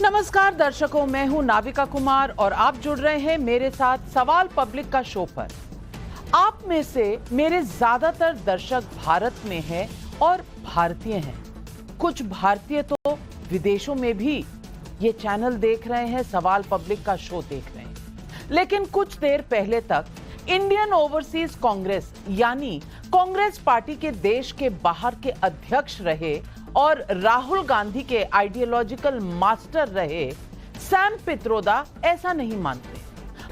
नमस्कार दर्शकों, मैं हूं नाविका कुमार और आप जुड़ रहे हैं मेरे साथ सवाल पब्लिक का शो पर। आप में से मेरे ज्यादातर दर्शक भारत में हैं और भारतीय हैं। कुछ भारतीय तो विदेशों में भी ये चैनल देख रहे हैं, सवाल पब्लिक का शो देख रहे हैं। लेकिन कुछ देर पहले तक इंडियन ओवरसीज कांग्रेस यानी कांग्रेस पार्टी के देश के बाहर के अध्यक्ष रहे और राहुल गांधी के आइडियोलॉजिकल मास्टर रहे सैम पित्रोदा ऐसा नहीं मानते।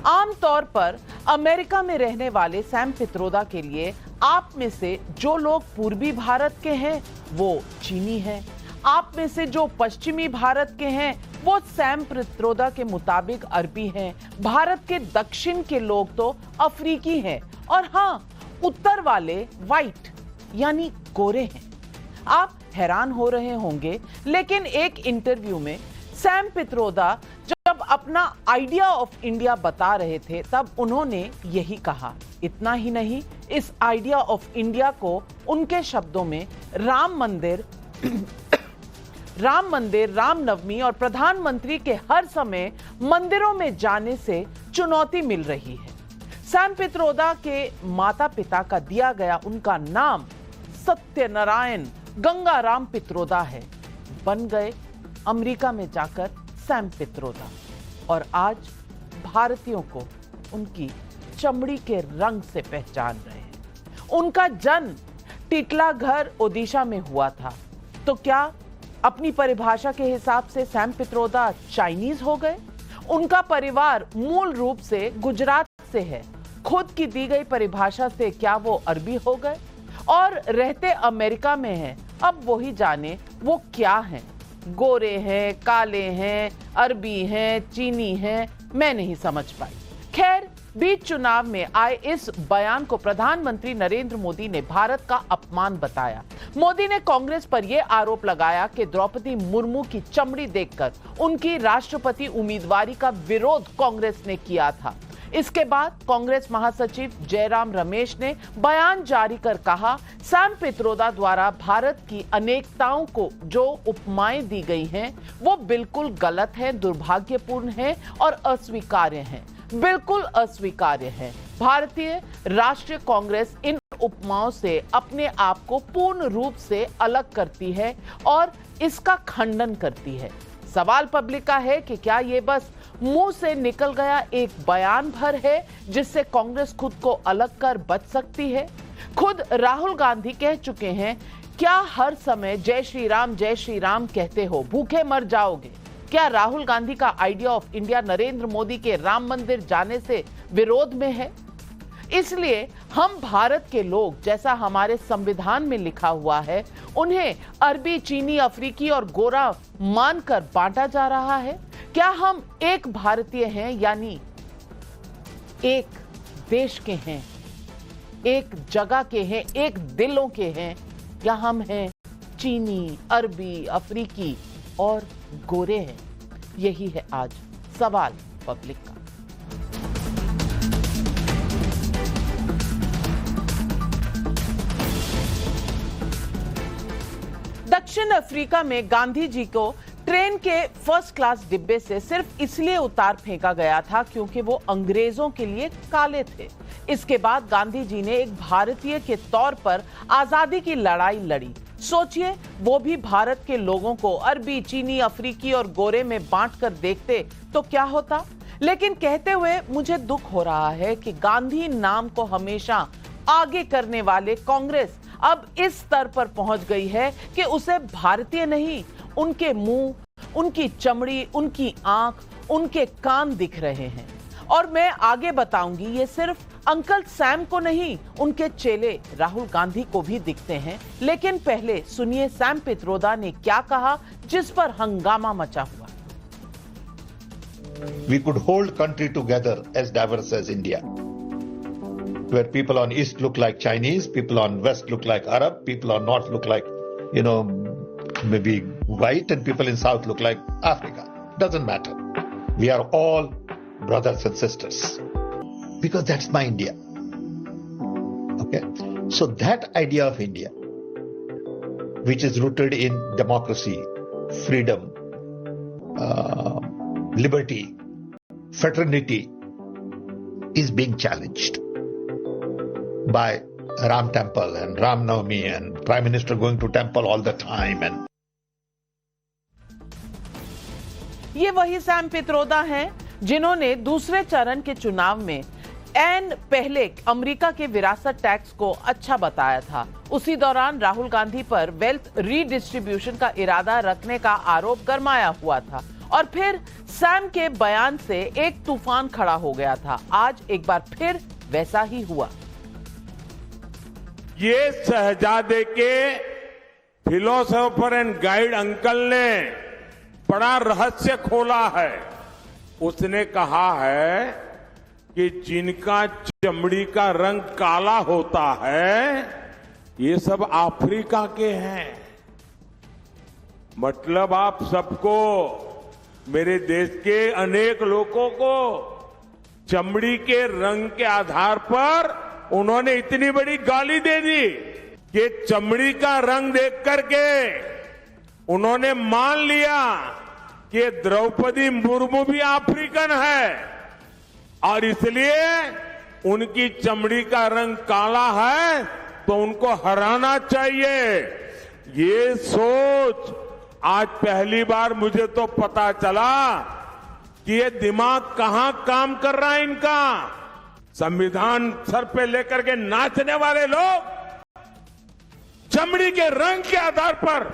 आमतौर पर अमेरिका में रहने वाले सैम पित्रोदा के लिए आप में से जो लोग पूर्वी भारत के हैं वो चीनी हैं, आप में से जो पश्चिमी भारत के हैं वो सैम पित्रोदा के मुताबिक अरबी हैं, भारत के दक्षिण के लोग तो अफ्रीकी हैं और हाँ, उत्तर वाले वाइट यानी गोरे हैं। आप हैरान हो रहे होंगे, लेकिन एक इंटरव्यू में सैम पित्रोदा जब अपना आइडिया ऑफ इंडिया बता रहे थे तब उन्होंने यही कहा। इतना ही नहीं, इस आइडिया ऑफ इंडिया को उनके शब्दों में राम मंदिर, रामनवमी और प्रधानमंत्री के हर समय मंदिरों में जाने से चुनौती मिल रही है। सैम पित्रोदा के माता पिता का दिया गया उनका नाम सत्यनारायण गंगाराम पित्रोदा है। बन गए अमेरिका में जाकर सैम पित्रोदा और आज भारतीयों को उनकी चमड़ी के रंग से पहचान रहे हैं। उनका जन्म टिटलागढ़ ओडिशा में हुआ था। तो क्या अपनी परिभाषा के हिसाब से सैम पित्रोदा चाइनीज हो गए? उनका परिवार मूल रूप से गुजरात से है। खुद की दी गई परिभाषा से क्या वो अरबी हो गए? और रहते अमेरिका में हैं। अब वही जाने वो क्या हैं, गोरे हैं, काले हैं, अरबी हैं, चीनी हैं, मैं नहीं समझ पाई। खैर, बीच चुनाव में आए इस बयान को प्रधानमंत्री नरेंद्र मोदी ने भारत का अपमान बताया। मोदी ने कांग्रेस पर यह आरोप लगाया कि द्रौपदी मुर्मू की चमड़ी देखकर उनकी राष्ट्रपति उम्मीदवारी का विरोध कांग्रेस ने किया था। इसके बाद कांग्रेस महासचिव जयराम रमेश ने बयान जारी कर कहा, सैम पित्रोदा द्वारा भारत की अनेकताओं को जो उपमाएं दी गई हैं वो बिल्कुल गलत है, दुर्भाग्यपूर्ण है और अस्वीकार्य है। बिल्कुल अस्वीकार्य है। भारतीय राष्ट्रीय कांग्रेस इन उपमाओं से अपने आप को पूर्ण रूप से अलग करती है और इसका खंडन करती है। सवाल पब्लिक का है कि क्या ये बस मुंह से निकल गया एक बयान भर है जिससे कांग्रेस खुद को अलग कर बच सकती है? खुद राहुल गांधी कह चुके हैं, क्या हर समय जय श्री राम कहते हो, भूखे मर जाओगे? क्या राहुल गांधी का idea of India Narendra Modi के राम मंदिर जाने से विरोध में है? इसलिए हम भारत के लोग, जैसा हमारे संविधान में लिखा हुआ है, उन्हें अरबी, चीनी, अफ्रीकी और गोरा मानकर बांटा जा रहा है। क्या हम एक भारतीय हैं, यानी एक देश के हैं, एक जगह के हैं, एक दिलों के हैं, या हम हैं चीनी, अरबी, अफ्रीकी और गोरे हैं? यही है आज सवाल पब्लिक का। दक्षिण अफ्रीका में गांधी जी को ट्रेन के फर्स्ट क्लास डिब्बे से सिर्फ इसलिए उतार फेंका गया था क्योंकि वो अंग्रेजों के लिए काले थे। इसके बाद गांधी जी ने एक भारतीय के तौर पर आजादी की लड़ाई लड़ी। सोचिए, वो भी भारत के लोगों को अरबी, चीनी, अफ्रीकी और गोरे में बांटकर देखते तो क्या होता। लेकिन कहते हुए मुझे दुख हो रहा है कि गांधी नाम को हमेशा आगे करने वाले कांग्रेस अब इस स्तर पर पहुंच गई है कि उसे भारतीय नहीं, उनके मुंह, उनकी चमड़ी, उनकी आंख, उनके कान दिख रहे हैं। और मैं आगे बताऊंगी, ये सिर्फ अंकल सैम को नहीं, उनके चेले राहुल गांधी को भी दिखते हैं। लेकिन पहले सुनिए सैम पित्रोदा ने क्या कहा, जिस पर हंगामा मचा हुआ। We could hold country together as diverse as India, where people on east look like Chinese, people on west look like Arab, people on north look like, maybe white, and people in south look like Africa. Doesn't matter. We are all brothers and sisters, because that's my India. Okay? So that idea of India, which is rooted in democracy, freedom, liberty, fraternity is being challenged by Ram Temple and Ram Navami and Prime Minister going to temple all the time. And ये वही Sam Pitroda हैं जिन्होंने दूसरे चरण के चुनाव में पहले अमेरिका के विरासत टैक्स को अच्छा बताया था। उसी दौरान राहुल गांधी पर वेल्थ रीडिस्ट्रीब्यूशन का इरादा रखने का आरोप गरमाया हुआ था और फिर सैम के बयान से एक तूफान खड़ा हो गया था। आज एक बार फिर वैसा ही हुआ। ये शहजादे के फिलोसोफर एंड गाइड अंकल ने बड़ा रहस्य खोला है। उसने कहा है कि जिनका चमड़ी का रंग काला होता है ये सब अफ्रीका के हैं। मतलब आप सबको, मेरे देश के अनेक लोगों को चमड़ी के रंग के आधार पर उन्होंने इतनी बड़ी गाली दे दी कि चमड़ी का रंग देख करके उन्होंने मान लिया कि द्रौपदी मुर्मू भी अफ्रीकन है और इसलिए उनकी चमड़ी का रंग काला है तो उनको हराना चाहिए। ये सोच आज पहली बार मुझे तो पता चला कि ये दिमाग कहां काम कर रहा है इनका। संविधान सर पे लेकर के नाचने वाले लोग चमड़ी के रंग के आधार पर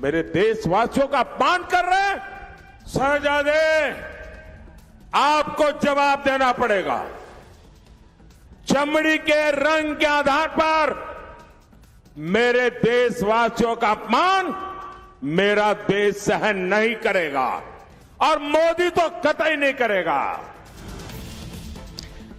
मेरे देशवासियों का अपमान कर रहे हैं। शहजादे, आपको जवाब देना पड़ेगा। चमड़ी के रंग के आधार पर मेरे देशवासियों का अपमान मेरा देश सहन नहीं करेगा और मोदी तो कतई नहीं करेगा।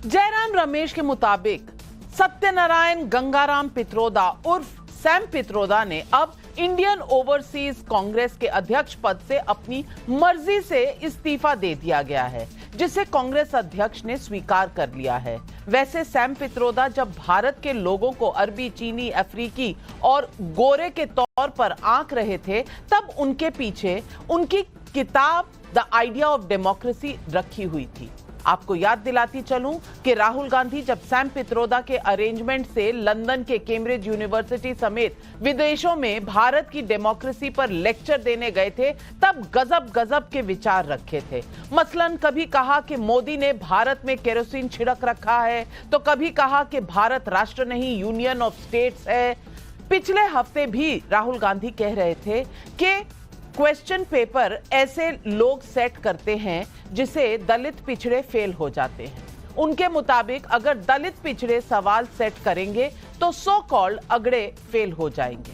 जयराम रमेश के मुताबिक सत्यनारायण गंगाराम पित्रोदा उर्फ सैम पित्रोदा ने अब इंडियन ओवरसीज कांग्रेस के अध्यक्ष पद से अपनी मर्जी से इस्तीफा दे दिया गया है, जिसे कांग्रेस अध्यक्ष ने स्वीकार कर लिया है। वैसे सैम पित्रोदा जब भारत के लोगों को अरबी, चीनी, अफ्रीकी और गोरे के तौर पर आंक रहे थे, तब उनके पीछे उनकी किताब द आइडिया ऑफ डेमोक्रेसी रखी हुई थी। आपको याद दिलाती चलूं कि राहुल गांधी जब सैम पित्रोदा के अरेंजमेंट से लंदन के कैम्ब्रिज यूनिवर्सिटी समेत विदेशों में भारत की डेमोक्रेसी पर लेक्चर देने गए थे, तब गजब गजब के विचार रखे थे। मसलन कभी कहा कि मोदी ने भारत में केरोसिन छिड़क रखा है, तो कभी कहा कि भारत राष्ट्र नहीं यूनियन ऑफ स्टेट्स है। पिछले हफ्ते भी राहुल गांधी कह रहे थे कि क्वेश्चन पेपर ऐसे लोग सेट करते हैं जिसे दलित पिछड़े फेल हो जाते हैं। उनके मुताबिक अगर दलित पिछड़े सवाल सेट करेंगे तो सो कॉल्ड अगड़े फेल हो जाएंगे।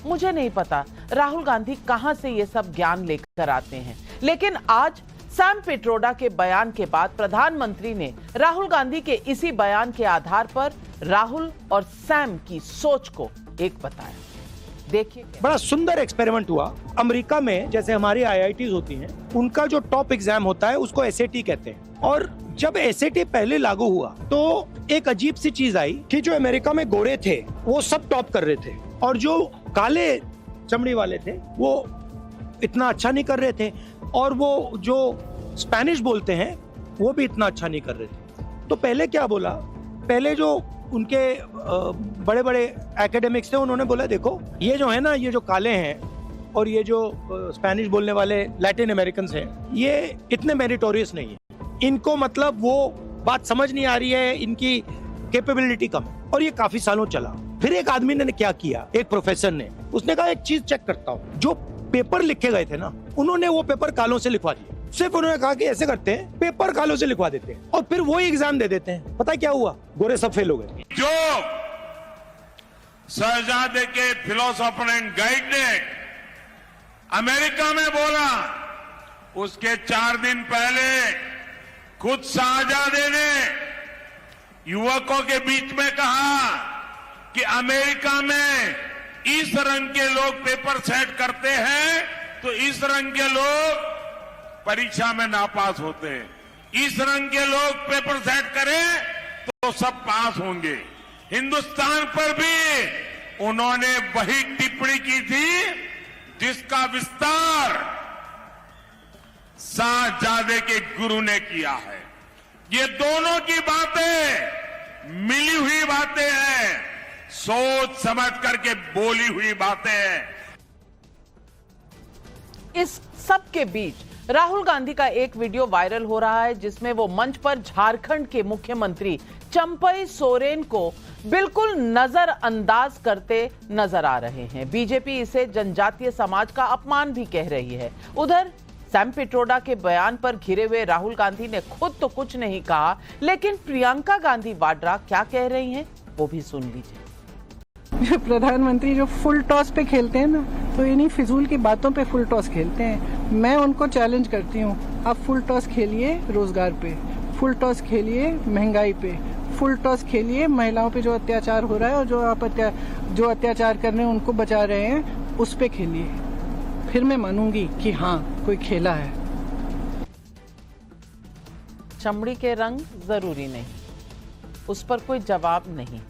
मुझे नहीं पता राहुल गांधी कहां से ये सब ज्ञान लेकर आते हैं, लेकिन आज सैम पित्रोदा के बयान के बाद प्रधानमंत्री ने राहुल गांधी के इसी बयान के आधार पर राहुल और सैम की सोच को एक बताया। देखिए, बड़ा सुंदर एक्सपेरिमेंट हुआ। अमेरिका में जैसे हमारी आईआईटीज होती हैं, उनका जो टॉप एग्जाम होता है उसको एसएटी कहते हैं। और जब एसएटी पहले लागू हुआ तो एक अजीब सी चीज आई कि जो अमेरिका में गोरे थे वो सब टॉप कर रहे थे और जो काले चमड़ी वाले थे वो इतना अच्छा नहीं कर रहे थे, और वो जो स्पेनिश बोलते हैं वो भी इतना अच्छा नहीं कर रहे थे। तो पहले क्या बोला, पहले जो उनके बड़े बड़े एकेडमिक्स थे उन्होंने बोला देखो ये जो है ना, ये जो काले हैं और ये जो स्पेनिश बोलने वाले लैटिन अमेरिकन हैं, ये इतने मेरिटोरियस नहीं है, इनको मतलब वो बात समझ नहीं आ रही है, इनकी कैपेबिलिटी कम है। और ये काफी सालों चला। फिर एक आदमी ने क्या किया, एक प्रोफेसर ने, उसने कहा एक चीज चेक करता हूँ, जो पेपर लिखे गए थे ना उन्होंने वो पेपर कालों से लिखवा दिए। सिर्फ उन्होंने कहा कि ऐसे करते हैं, पेपर कालों से लिखवा देते हैं और फिर वही एग्जाम दे देते हैं। पता है क्या हुआ, गोरे सब फेल हो गए। जो शहजादे के फिलोसोफर एंड गाइड ने अमेरिका में बोला, उसके 4 दिन पहले खुद शहजादे ने युवकों के बीच में कहा कि अमेरिका में इस रंग के लोग पेपर सेट करते हैं तो इस रंग के लोग परीक्षा में नापास होते हैं, इस रंग के लोग पेपर सेट करें तो सब पास होंगे। हिंदुस्तान पर भी उन्होंने वही टिप्पणी की थी जिसका विस्तार साहबजादे के गुरु ने किया है। ये दोनों की बातें मिली हुई बातें हैं, सोच समझ करके बोली हुई बातें हैं। इस सब के बीच राहुल गांधी का एक वीडियो वायरल हो रहा है जिसमें वो मंच पर झारखंड के मुख्यमंत्री चंपई सोरेन को बिल्कुल नजरअंदाज करते नजर आ रहे हैं। बीजेपी इसे जनजातीय समाज का अपमान भी कह रही है। उधर सैम पित्रोदा के बयान पर घिरे हुए राहुल गांधी ने खुद तो कुछ नहीं कहा, लेकिन प्रियंका गांधी वाड्रा क्या कह रही हैं वो भी सुन लीजिए। प्रधानमंत्री जो फुल टॉस पे खेलते हैं ना, तो इन्हीं फिजूल की बातों पे फुल टॉस खेलते हैं। मैं उनको चैलेंज करती हूँ, आप फुल टॉस खेलिए रोजगार पे, फुल टॉस खेलिए महंगाई पे, फुल टॉस खेलिए महिलाओं पे जो अत्याचार हो रहा है और जो आप अत्याचार कर रहे हैं उनको बचा रहे हैं, उस पे खेलिए, फिर मैं मानूंगी कि हाँ कोई खेला है। चमड़ी के रंग जरूरी नहीं, उस पर कोई जवाब नहीं,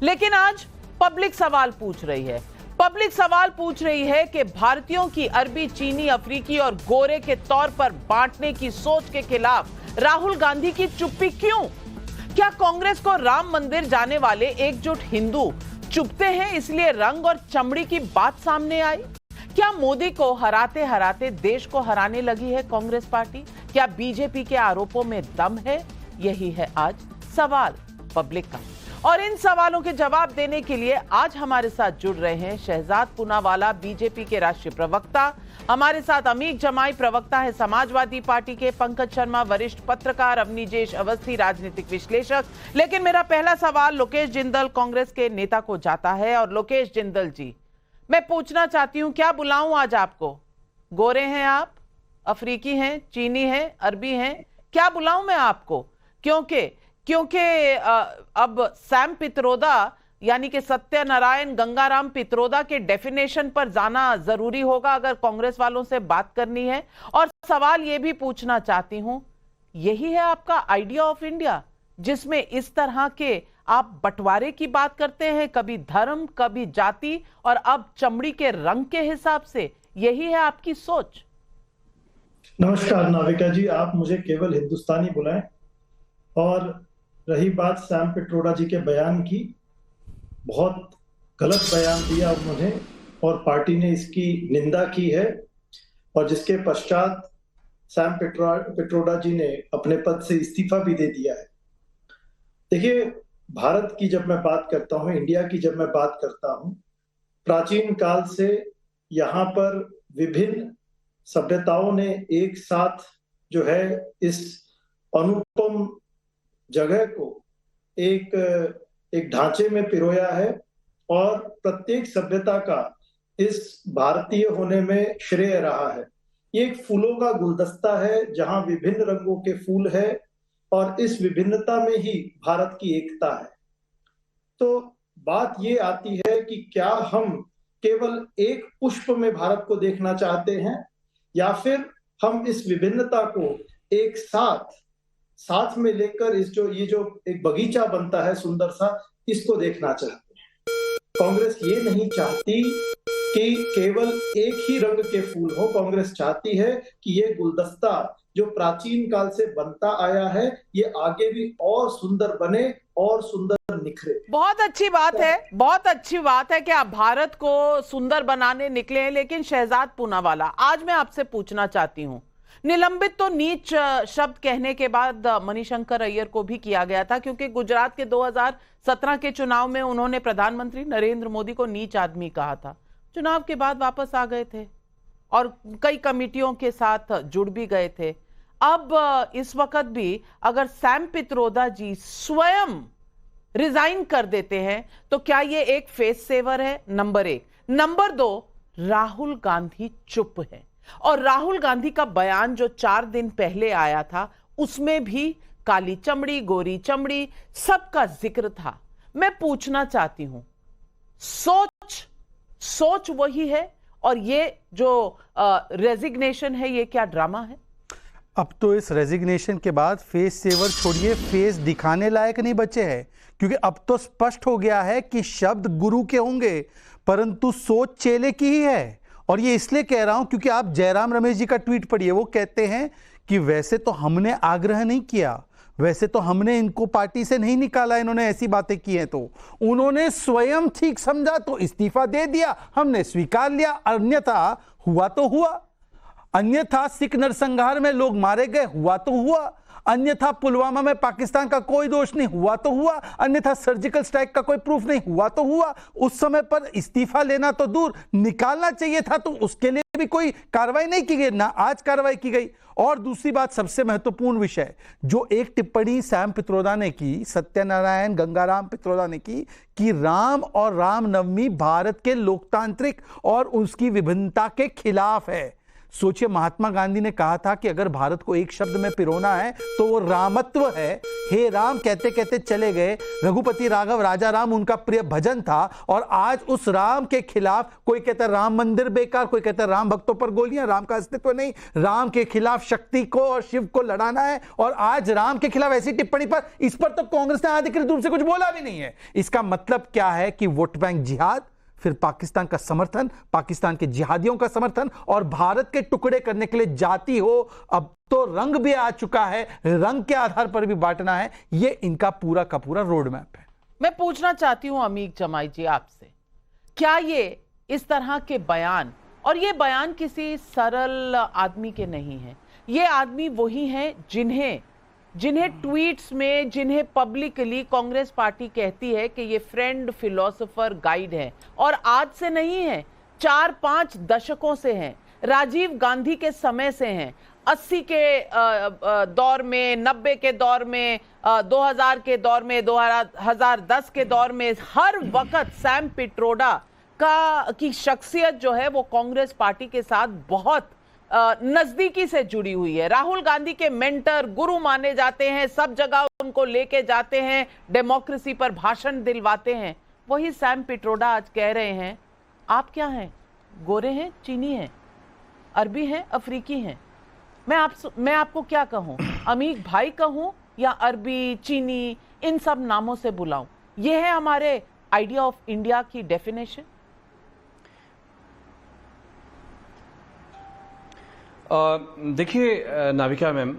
लेकिन आज पब्लिक सवाल पूछ रही है। पब्लिक सवाल पूछ रही है कि भारतीयों की अरबी, चीनी, अफ्रीकी और गोरे के तौर पर बांटने की सोच के खिलाफ राहुल गांधी की चुप्पी क्यों? क्या कांग्रेस को राम मंदिर जाने वाले एकजुट हिंदू चुपते हैं इसलिए रंग और चमड़ी की बात सामने आई? क्या मोदी को हराते हराते देश को हराने लगी है कांग्रेस पार्टी? क्या बीजेपी के आरोपों में दम है? यही है आज सवाल पब्लिक का। और इन सवालों के जवाब देने के लिए आज हमारे साथ जुड़ रहे हैं शहजाद पूनावाला, बीजेपी के राष्ट्रीय प्रवक्ता। हमारे साथ अमीक जमाई, प्रवक्ता है समाजवादी पार्टी के। पंकज शर्मा, वरिष्ठ पत्रकार। अवनीजेश अवस्थी, राजनीतिक विश्लेषक। लेकिन मेरा पहला सवाल लोकेश जिंदल, कांग्रेस के नेता को जाता है। और लोकेश जिंदल जी, मैं पूछना चाहती हूं, क्या बुलाऊं आज आपको? गोरे हैं आप, अफ्रीकी हैं, चीनी हैं, अरबी हैं, क्या बुलाऊं मैं आपको? क्योंकि अब सैम पित्रोदा यानी कि सत्यनारायण गंगाराम पित्रोदा के डेफिनेशन पर जाना जरूरी होगा अगर कांग्रेस वालों से बात करनी है। और सवाल यह भी पूछना चाहती हूं, यही है आपका आइडिया ऑफ इंडिया जिसमें इस तरह के आप बंटवारे की बात करते हैं, कभी धर्म, कभी जाति और अब चमड़ी के रंग के हिसाब से? यही है आपकी सोच? नमस्कार नाविका जी, आप मुझे केवल हिंदुस्तानी बुलाएं। और रही बात सैम पित्रोदा जी के बयान की, बहुत गलत बयान दिया उन्होंने और पार्टी ने इसकी निंदा की है और जिसके पश्चात सैम पित्रोदा जी ने अपने पद से इस्तीफा भी दे दिया है। देखिए, भारत की जब मैं बात करता हूँ, इंडिया की जब मैं बात करता हूँ, प्राचीन काल से यहाँ पर विभिन्न सभ्यताओं ने एक साथ जो है इस अनुपम जगह को एक ढांचे में पिरोया है और प्रत्येक सभ्यता का इस भारतीय होने में श्रेय रहा है। ये एक फूलों का गुलदस्ता है जहां विभिन्न रंगों के फूल है और इस विभिन्नता में ही भारत की एकता है। तो बात ये आती है कि क्या हम केवल एक पुष्प में भारत को देखना चाहते हैं या फिर हम इस विभिन्नता को एक साथ में लेकर ये जो एक बगीचा बनता है सुंदर सा, इसको देखना चाहते हैं। कांग्रेस ये नहीं चाहती कि केवल एक ही रंग के फूल हो। कांग्रेस चाहती है कि ये गुलदस्ता जो प्राचीन काल से बनता आया है, ये आगे भी और सुंदर बने और सुंदर निखरे। बहुत अच्छी बात है, बहुत अच्छी बात है कि आप भारत को सुंदर बनाने निकले हैं। लेकिन शहजाद पूनावाला, आज मैं आपसे पूछना चाहती हूं, निलंबित तो नीच शब्द कहने के बाद मणिशंकर अय्यर को भी किया गया था, क्योंकि गुजरात के 2017 के चुनाव में उन्होंने प्रधानमंत्री नरेंद्र मोदी को नीच आदमी कहा था। चुनाव के बाद वापस आ गए थे और कई कमेटियों के साथ जुड़ भी गए थे। अब इस वक्त भी अगर सैम पित्रोदा जी स्वयं रिजाइन कर देते हैं तो क्या ये एक फेस सेवर है? नंबर 1। नंबर 2, राहुल गांधी चुप है और राहुल गांधी का बयान जो 4 दिन पहले आया था उसमें भी काली चमड़ी, गोरी चमड़ी सबका जिक्र था। मैं पूछना चाहती हूं, सोच वही है और ये जो रेजिग्नेशन है ये क्या ड्रामा है? अब तो इस रेजिग्नेशन के बाद फेस सेवर छोड़िए, फेस दिखाने लायक नहीं बचे हैं, क्योंकि अब तो स्पष्ट हो गया है कि शब्द गुरु के होंगे परंतु सोच चेले की ही है। और ये इसलिए कह रहा हूं क्योंकि आप जयराम रमेश जी का ट्वीट पढ़िए, वो कहते हैं कि वैसे तो हमने आग्रह नहीं किया, वैसे तो हमने इनको पार्टी से नहीं निकाला, इन्होंने ऐसी बातें की हैं, तो उन्होंने स्वयं ठीक समझा तो इस्तीफा दे दिया, हमने स्वीकार लिया, अन्यथा हुआ तो हुआ, अन्यथा सिख नरसंहार में लोग मारे गए, हुआ तो हुआ, अन्यथा पुलवामा में पाकिस्तान का कोई दोष नहीं, हुआ तो हुआ, अन्यथा सर्जिकल स्ट्राइक का कोई प्रूफ नहीं, हुआ तो हुआ। उस समय पर इस्तीफा लेना तो दूर, निकालना चाहिए था, तो उसके लिए भी कोई कार्रवाई नहीं की गई, ना आज कार्रवाई की गई। और दूसरी बात, सबसे महत्वपूर्ण विषय, जो एक टिप्पणी सैम पित्रोदा ने की, सत्यनारायण गंगाराम पित्रोदा ने की, कि राम और रामनवमी भारत के लोकतांत्रिक और उसकी विभिन्नता के खिलाफ है। सोचिए, महात्मा गांधी ने कहा था कि अगर भारत को एक शब्द में पिरोना है तो वो रामत्व है। हे राम कहते कहते चले गए, रघुपति राघव राजा राम उनका प्रिय भजन था, और आज उस राम के खिलाफ कोई कहता है राम मंदिर बेकार, कोई कहता है राम भक्तों पर गोलियां, राम का अस्तित्व नहीं, राम के खिलाफ शक्ति को और शिव को लड़ाना है। और आज राम के खिलाफ ऐसी टिप्पणी पर, इस पर तो कांग्रेस ने अधिकृत रूप से कुछ बोला भी नहीं है। इसका मतलब क्या है कि वोट बैंक जिहाद, फिर पाकिस्तान का समर्थन, पाकिस्तान के जिहादियों का समर्थन, और भारत के टुकड़े करने के लिए जाति हो, अब तो रंग भी आ चुका है, रंग के आधार पर भी बांटना है, ये इनका पूरा का पूरा रोड मैप है। मैं पूछना चाहती हूं अमीक जमाई जी आपसे, क्या ये इस तरह के बयान, और ये बयान किसी सरल आदमी के नहीं है, ये आदमी वही हैं जिन्हें ट्वीट्स में, जिन्हें पब्लिकली कांग्रेस पार्टी कहती है कि ये फ्रेंड, फिलोसोफर, गाइड है, और आज से नहीं है, 4-5 दशकों से हैं, राजीव गांधी के समय से हैं, 80 के दौर में, 90 के दौर में, 2000 के दौर में, 2010 के दौर में, हर वक्त सैम पित्रोदा की शख्सियत जो है वो कांग्रेस पार्टी के साथ बहुत नजदीकी से जुड़ी हुई है। राहुल गांधी के मेंटर, गुरु माने जाते हैं, सब जगह उनको लेके जाते हैं, डेमोक्रेसी पर भाषण दिलवाते हैं। वही सैम पित्रोदा आज कह रहे हैं, आप क्या हैं, गोरे हैं, चीनी हैं, अरबी हैं, अफ्रीकी हैं। मैं आपको क्या कहूं, अमीक भाई कहूं या अरबी, चीनी, इन सब नामों से बुलाऊं? यह है हमारे आइडिया ऑफ इंडिया की डेफिनेशन। देखिए नाविका मैम,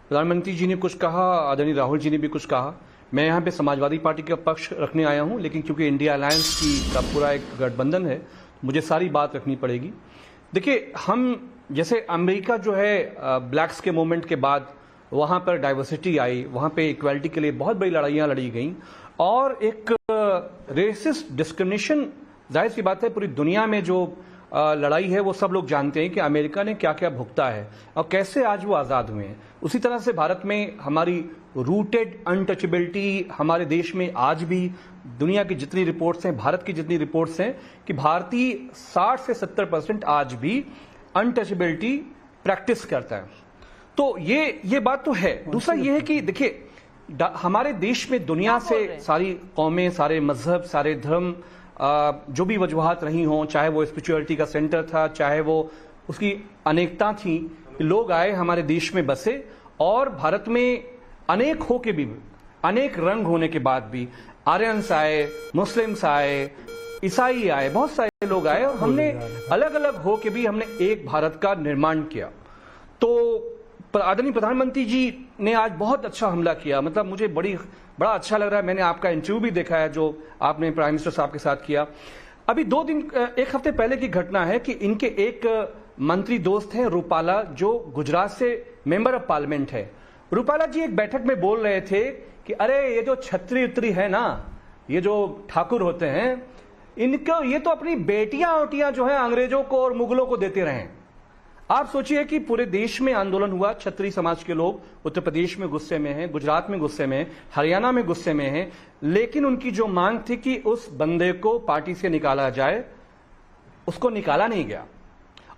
प्रधानमंत्री जी ने कुछ कहा, आदरणीय राहुल जी ने भी कुछ कहा, मैं यहाँ पे समाजवादी पार्टी का पक्ष रखने आया हूँ, लेकिन क्योंकि इंडिया अलायंस का पूरा एक गठबंधन है, मुझे सारी बात रखनी पड़ेगी। देखिए, हम जैसे अमेरिका जो है ब्लैक्स के मूवमेंट के बाद वहाँ पर डाइवर्सिटी आई, वहाँ पे इक्वालिटी के लिए बहुत बड़ी लड़ाइयाँ लड़ी गई, और एक रेसिस्ट डिस्क्रिमिनेशन, जाहिर सी बात है पूरी दुनिया में जो लड़ाई है वो सब लोग जानते हैं कि अमेरिका ने क्या क्या भुगता है और कैसे आज वो आज़ाद हुए हैं। उसी तरह से भारत में हमारी रूटेड अनटचेबिलिटी हमारे देश में आज भी, दुनिया की जितनी रिपोर्ट्स हैं, भारत की जितनी रिपोर्ट्स हैं, कि भारतीय 60 से 70% आज भी अनटचेबिलिटी प्रैक्टिस करता है। तो ये बात तो है। दूसरा ये है कि देखिए, हमारे देश में दुनिया से सारी कौमें, सारे मजहब, सारे धर्म, जो भी वजूहात रही हों, चाहे वो स्पिरिचुअलिटी का सेंटर था, चाहे वो उसकी अनेकता थी, लोग आए हमारे देश में बसे, और भारत में अनेक हो के भी, अनेक रंग होने के बाद भी, आर्यंस आए, मुस्लिम्स आए, ईसाई आए, बहुत सारे लोग आए, और हमने अलग अलग हो के भी हमने एक भारत का निर्माण किया। तो आदरणीय प्रधानमंत्री जी ने आज बहुत अच्छा हमला किया, मतलब मुझे बड़ा अच्छा लग रहा है। मैंने आपका इंटरव्यू भी देखा है जो आपने प्राइम मिनिस्टर साहब के साथ किया। अभी 2 दिन, 1 हफ्ते पहले की घटना है कि इनके एक मंत्री दोस्त हैं रूपाला, जो गुजरात से मेंबर ऑफ पार्लियामेंट है। रूपाला जी एक बैठक में बोल रहे थे कि अरे ये जो छत्री उतरी है ना, ये जो ठाकुर होते हैं, इनको ये तो अपनी बेटियां जो है अंग्रेजों को और मुगलों को देते रहे। आप सोचिए कि पूरे देश में आंदोलन हुआ, क्षत्रिय समाज के लोग उत्तर प्रदेश में गुस्से में हैं, गुजरात में गुस्से में हैं, हरियाणा में गुस्से में हैं, लेकिन उनकी जो मांग थी कि उस बंदे को पार्टी से निकाला जाए, उसको निकाला नहीं गया।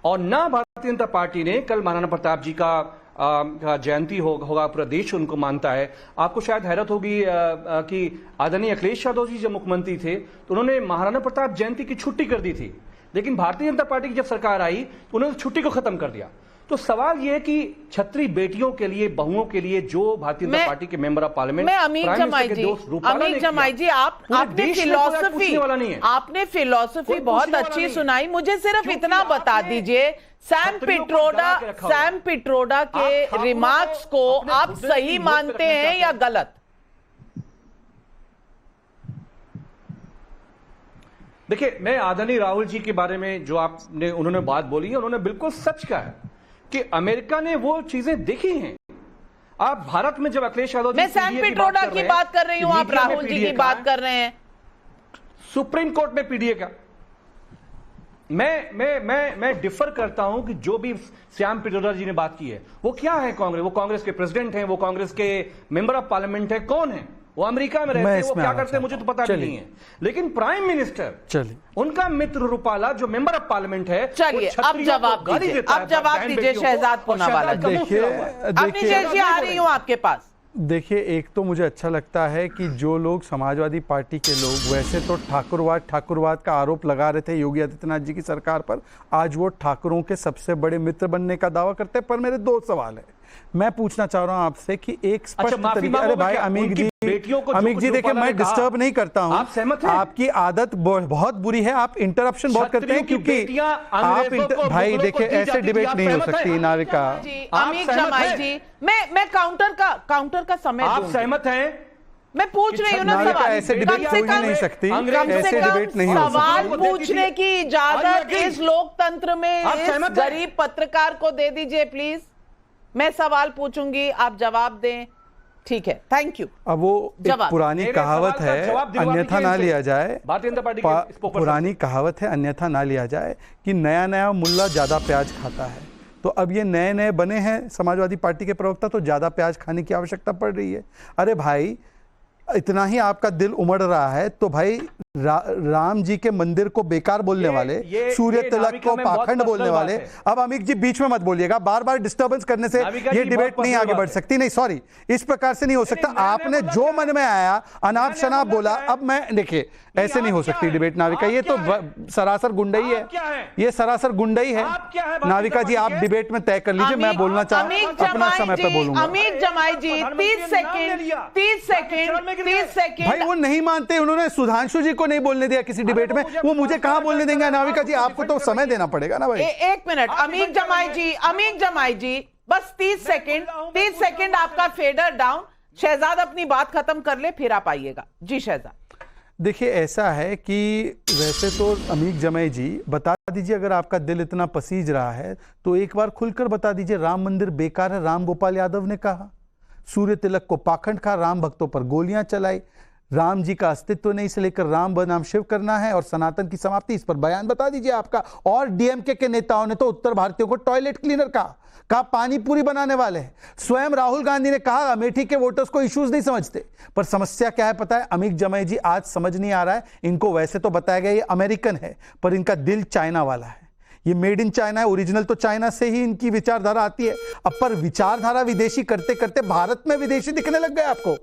और ना भारतीय जनता पार्टी ने, कल महाराणा प्रताप जी का जयंती होगा, पूरा देश उनको मानता है। आपको शायद हैरत होगी कि आदरणीय अखिलेश यादव जी जब मुख्यमंत्री थे तो उन्होंने महाराणा प्रताप जयंती की छुट्टी कर दी थी, लेकिन भारतीय जनता पार्टी की जब सरकार आई तो उन्होंने छुट्टी को खत्म कर दिया। तो सवाल यह है कि छत्री बेटियों के लिए, बहुओं के लिए जो भारतीय जनता पार्टी के मेंबर ऑफ पार्लियामेंट, मैं अमीर जमाई जी आपने फिलॉसफी बहुत अच्छी सुनाई। मुझे सिर्फ इतना बता दीजिए, सैम पिट्रोडा के रिमार्क्स को आप सही मानते हैं या गलत? देखिए, मैं आदरणीय राहुल जी के बारे में जो उन्होंने बात बोली है, उन्होंने बिल्कुल सच कहा है कि अमेरिका ने वो चीजें देखी हैं। आप भारत में जब अखिलेश यादव, मैं सैम पिट्रोडा की बात कर रही हूं, आप राहुल जी की बात कर रहे हैं। सुप्रीम कोर्ट में पीडीए का मैं डिफर करता हूं कि जो भी श्याम पिट्रोडा जी ने बात की है वो क्या है? वो कांग्रेस के प्रेसिडेंट हैं, वो कांग्रेस के मेंबर ऑफ पार्लियामेंट है, कौन है? वो अमेरिका में रहते हैं, वो क्या करते हैं मुझे तो पता नहीं है। लेकिन प्राइम मिनिस्टर, उनका मित्र रूपाला जो मेंबर ऑफ पार्लियामेंट है, चलिए अब जवाब दीजिए शहजाद पूनावाला। अग्निशेष जी आ रही हूं आपके पास। देखिए, एक तो मुझे अच्छा लगता है कि जो लोग समाजवादी पार्टी के लोग वैसे तो ठाकुरवाद का आरोप लगा रहे थे योगी आदित्यनाथ जी की सरकार पर, आज वो ठाकुरों के सबसे बड़े मित्र बनने का दावा करते हैं। पर मेरे दो सवाल है, मैं पूछना चाह रहा हूं आपसे कि एक स्पष्ट तरीके, अरे भाई अमीक जी देखिए, मैं डिस्टर्ब नहीं करता हूं, आप सहमत हैं? आपकी आदत बहुत बुरी है, आप इंटरप्शन बहुत करते हैं, क्योंकि आप भाई देखिए ऐसे डिबेट नहीं हो सकती। नाविका अमीक जमाई जी, मैं काउंटर का समय, आप सहमत हैं? मैं पूछ रही हूँ ना सवाल, ऐसे डिबेट हो ही नहीं सकती, ऐसे डिबेट नहीं हो सकती। सवाल पूछने की इजाजत इस लोकतंत्र में इस गरीब पत्रकार को दे दीजिए प्लीज। मैं सवाल पूछूंगी, आप जवाब दें, ठीक है, थैंक यू। अब वो एक पुरानी कहावत है, अन्यथा ना लिया जाए, पुरानी कहावत है अन्यथा ना लिया जाए कि नया नया मुल्ला ज्यादा प्याज खाता है। तो अब ये नए नए बने हैं समाजवादी पार्टी के प्रवक्ता, तो ज्यादा प्याज खाने की आवश्यकता पड़ रही है। अरे भाई, इतना ही आपका दिल उमड़ रहा है तो भाई राम जी के मंदिर को बेकार बोलने वाले, सूर्य तिलक को पाखंड बोलने वाले, अब अमीक जी बीच में मत बोलिएगा, बार बार डिस्टर्बेंस करने से ये डिबेट नहीं आगे बढ़ सकती। नहीं सॉरी, इस प्रकार से नहीं हो सकता। आपने जो मन में आया अनाप शनाप बोला, अब मैं देखिए ऐसे नहीं हो सकती डिबेट नाविका, ये तो सरासर गुंडई है, ये सरासर गुंडई है। नाविका जी आप डिबेट में तय कर लीजिए, मैं बोलना चाहूँ अपना समय पे बोलूंगा। अमीक जमाई जी 30 सेकंड भाई वो नहीं मानते, उन्होंने सुधांशु जी को नहीं बोलने दिया किसी डिबेट में, वो मुझे कहां बोलने देंगे? नाविका जी आपको तो समय देना पड़ेगा ना भाई। एक मिनट अमीक जमाई जी बस 30 सेकंड आपका फेडर डाउन। शहजाद अपनी बात खत्म कर ले, फिर आप आइएगा। जी शहजाद। देखिए ऐसा है कि वैसे तो अमीक जमाई जी बता दीजिए, अगर आपका दिल इतना पसीज रहा है तो एक बार खुलकर बता दीजिए, राम मंदिर बेकार है, राम गोपाल यादव ने कहा। सूर्य तिलक को पाखंड खा, राम भक्तों पर गोलियां चलाई, राम जी का अस्तित्व नहीं से लेकर राम बनाम शिव करना है और सनातन की समाप्ति, इस पर बयान बता दीजिए आपका। और डीएमके के नेताओं ने तो उत्तर भारतीयों को टॉयलेट क्लीनर कहा पानी पूरी बनाने वाले हैं। स्वयं राहुल गांधी ने कहा अमेठी के वोटर्स को इश्यूज नहीं समझते। पर समस्या क्या है पता है अमीक जमाई जी? आज समझ नहीं आ रहा है इनको। वैसे तो बताया गया ये अमेरिकन है, पर इनका दिल चाइना वाला है, ये मेड इन चाइना है, ओरिजिनल तो चाइना से ही इनकी विचारधारा आती है। अब पर विचारधारा विदेशी करते करते भारत में विदेशी दिखने लग गए आपको।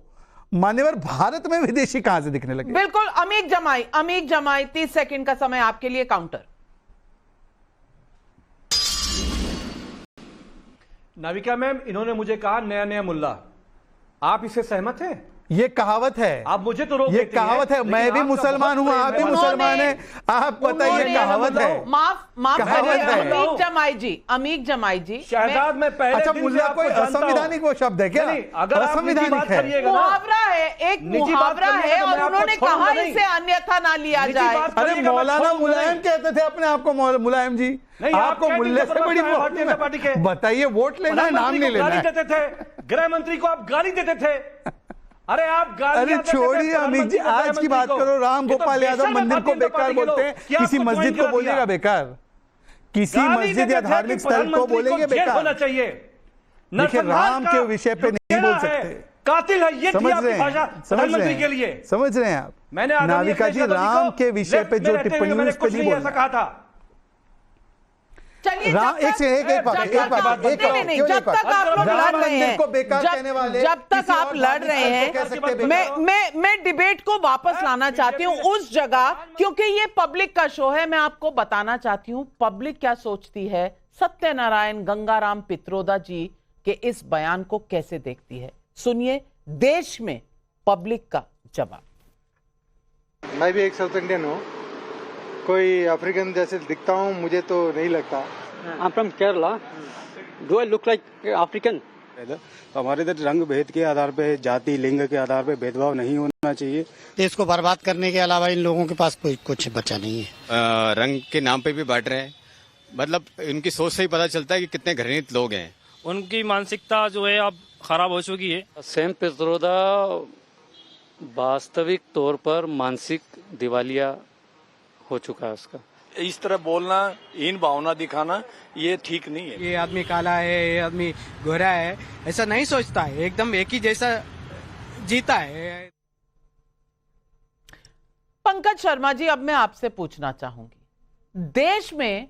मान्यवर, भारत में विदेशी कहां से दिखने लगे? बिल्कुल अमीक जमाई 30 सेकंड का समय आपके लिए। काउंटर। नाविका मैम, इन्होंने मुझे कहा नया नया मुल्ला, आप इससे सहमत हैं? ये कहावत है, आप मुझे तो रोक ये कहावत है। मैं भी मुसलमान हूँ, आप भी मुसलमान हैं, आप बताइए कहावत है। माफ करिए अमीक जमाई जी शहजाद में पहले अच्छा मुल्ला कोई असंवैधानिक वो शब्द है क्या? अगर असंवैधानिक है, मुहावरा है, एक मुहावरा है और उन्होंने कहा इसे अन्यथा ना लिया जाए। अरे मौलाना मुलायम कहते थे अपने आप को मुलायम जी, आपको मुल्ले से बड़ी पार्टी के बताइए, वोट लेना है, नाम नहीं लेना है। गृह मंत्री को आप गाली देते थे। अरे आप अरे छोड़िए अमीक जी, आज की बात करो। राम गोपाल यादव मंदिर को बेकार बोलते हैं, किसी मस्जिद को बोलेगा बेकार? किसी मस्जिद या धार्मिक स्थल को बोलेंगे बेकार? होना चाहिए। देखिए राम के विषय पे नहीं बोल सकते, कातिल है ये। समझ रहे हैं, प्रधानमंत्री के लिए समझ रहे हैं आप? मैंने नाविका जी राम के विषय पे जो टिप्पणी उस पर नहीं बोला कहा था। चलिए एक बात जब तक आप लोग लड़ रहे हैं, जब तक आप लड़ रहे हैं, मैं डिबेट को वापस लाना चाहती हूं उस जगह, क्योंकि ये पब्लिक का शो है। मैं आपको बताना चाहती हूं पब्लिक क्या सोचती है सत्यनारायण गंगाराम पित्रोदा जी के इस बयान को कैसे देखती है? सुनिए देश में पब्लिक का जवाब। मैं भी एक साउथ इंडियन हूँ, कोई अफ्रीकन जैसे दिखता हूँ मुझे तो नहीं लगता। I'm from Kerala. Do I look like African? हमारे इधर रंग भेद के आधार पे, जाति लिंग के आधार पे भेदभाव नहीं होना चाहिए। देश को बर्बाद करने के अलावा इन लोगों के पास कोई कुछ बचा नहीं है। रंग के नाम पे भी बांट रहे हैं, मतलब इनकी सोच से ही पता चलता है कि कितने घृणित लोग हैं। उनकी मानसिकता जो है अब खराब हो चुकी है। सैम पित्रोदा वास्तविक तौर पर मानसिक दिवालिया हो चुका है उसका। इस तरह बोलना, हीन भावना दिखाना ये ठीक नहीं है। ये आदमी काला है, ये आदमी गोरा है, ऐसा नहीं सोचता है, एकदम एक ही जैसा जीता है। पंकज शर्मा जी, अब मैं आपसे पूछना चाहूंगी, देश में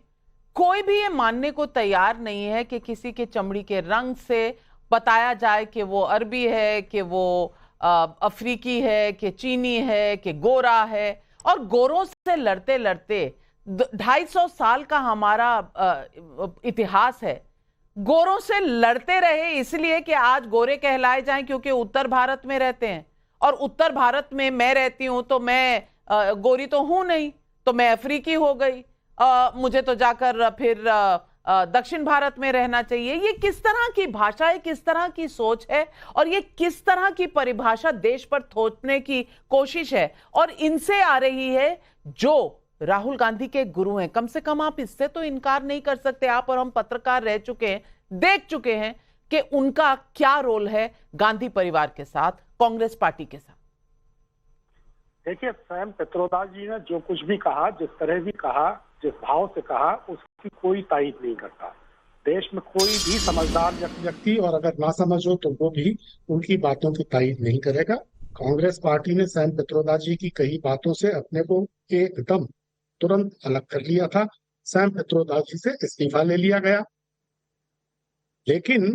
कोई भी ये मानने को तैयार नहीं है कि किसी के चमड़ी के रंग से बताया जाए कि वो अरबी है, कि वो अफ्रीकी है, कि चीनी है, कि गोरा है। और गोरों से लड़ते लड़ते 250 साल का हमारा इतिहास है। गोरों से लड़ते रहे इसलिए कि आज गोरे कहलाए जाएं क्योंकि उत्तर भारत में रहते हैं, और उत्तर भारत में मैं रहती हूं तो मैं गोरी तो हूं नहीं, तो मैं अफ्रीकी हो गई, मुझे तो जाकर फिर दक्षिण भारत में रहना चाहिए। ये किस तरह की भाषा है, किस तरह की सोच है, और ये किस तरह की परिभाषा देश पर थोपने की कोशिश है, और इनसे आ रही है जो राहुल गांधी के गुरु हैं। कम से कम आप इससे तो इनकार नहीं कर सकते, आप और हम पत्रकार रह चुके हैं, देख चुके हैं कि उनका क्या रोल है गांधी परिवार के साथ, कांग्रेस पार्टी के साथ। देखिए, सैम पित्रोदा जी ने जो कुछ भी कहा, जिस तरह भी कहा, जिस भाव से कहा, उसकी कोई तारीफ नहीं करता। देश में कोई भी समझदार व्यक्ति, और अगर ना समझ हो तो वो भी उनकी बातों की तारीफ नहीं करेगा। कांग्रेस पार्टी ने सैम पित्रोदा जी की कई बातों से अपने को एकदम तुरंत अलग कर लिया था। सैम पित्रोदा जी से इस्तीफा ले लिया गया। लेकिन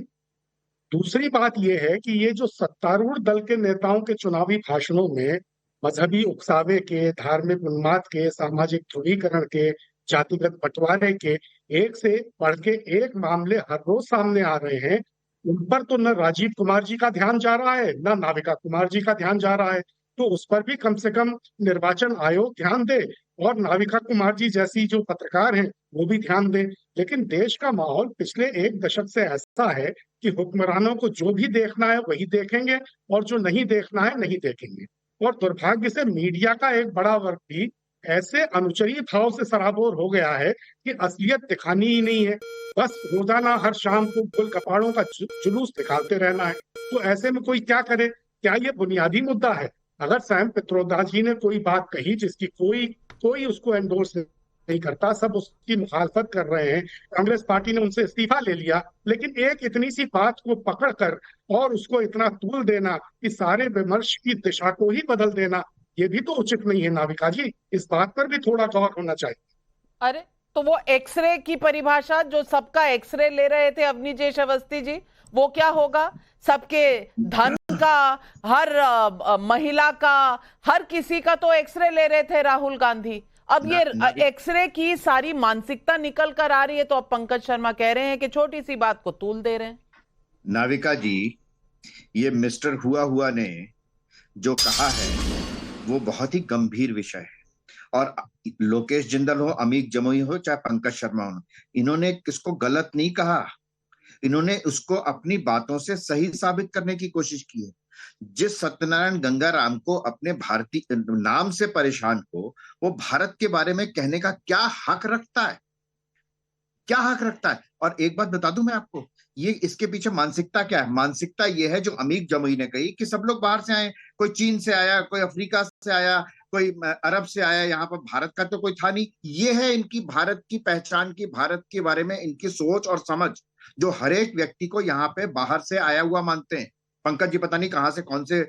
दूसरी बात यह है कि ये जो सत्तारूढ़ दल के नेताओं के चुनावी भाषणों में मजहबी उकसावे के, धार्मिक उन्माद के, सामाजिक ध्रुवीकरण के, जातिगत बंटवारे के एक से बढ़ के एक मामले हर रोज सामने आ रहे हैं, उन पर तो न राजीव कुमार जी का ध्यान जा रहा है, न नाविका कुमार जी का ध्यान जा रहा है। तो उस पर भी कम से कम निर्वाचन आयोग ध्यान दे, और नाविका कुमार जी जैसी जो पत्रकार हैं वो भी ध्यान दें। लेकिन देश का माहौल पिछले एक दशक से ऐसा है कि हुक्मरानों को जो भी देखना है वही देखेंगे, और जो नहीं देखना है नहीं देखेंगे। और दुर्भाग्य से मीडिया का एक बड़ा वर्ग भी ऐसे अनुचरी भाव से सराबोर हो गया है कि असलियत दिखानी ही नहीं है, बस रोजाना हर शाम को गुल कपाड़ों का जुलूस दिखाते रहना है। तो ऐसे में कोई क्या करे? क्या ये बुनियादी मुद्दा है? अगर सैम पित्रोदा जी ने कोई बात कही जिसकी कोई उसको एंडोर्स नहीं करता, सब उसकी मुखालफत कर रहे हैं, कांग्रेस पार्टी ने उनसे इस्तीफा ले लिया, लेकिन एक इतनी सी बात को पकड़कर और उसको इतना तूल देना कि सारे विमर्श की दिशा को ही बदल देना, ये भी तो उचित नहीं है। नाविका जी, इस बात पर भी थोड़ा गौर होना चाहिए। अरे तो वो एक्सरे की परिभाषा जो सबका एक्सरे ले रहे थे अवनीजेश अवस्थी जी, वो क्या होगा? सबके धन का, हर महिला का, हर किसी का तो एक्सरे ले रहे थे राहुल गांधी। अब ये एक्सरे की सारी मानसिकता निकल कर आ रही है, तो अब पंकज शर्मा कह रहे हैं कि छोटी सी बात को तूल दे रहे हैं। नाविका जी, ये मिस्टर हुआ ने जो कहा है वो बहुत ही गंभीर विषय है, और लोकेश जिंदल हो, अमीक जमुई हो, चाहे पंकज शर्मा हो, इन्होंने किसको गलत नहीं कहा, इन्होंने उसको अपनी बातों से सही साबित करने की कोशिश की है। जिस सत्यनारायण गंगाराम को अपने भारतीय नाम से परेशान हो, वो भारत के बारे में कहने का क्या हक रखता है? क्या हक रखता है? और एक बात बता दूं मैं आपको, ये इसके पीछे मानसिकता क्या है? मानसिकता ये है जो अमीक जमुई ने कही कि सब लोग बाहर से आए, कोई चीन से आया, कोई अफ्रीका से आया, कोई अरब से आया, यहाँ पर भारत का तो कोई था नहीं। ये है इनकी भारत की पहचान की, भारत के बारे में इनकी सोच और समझ, जो हर एक व्यक्ति को यहाँ पे बाहर से आया हुआ मानते हैं। पंकज जी पता नहीं कहाँ से, कौन से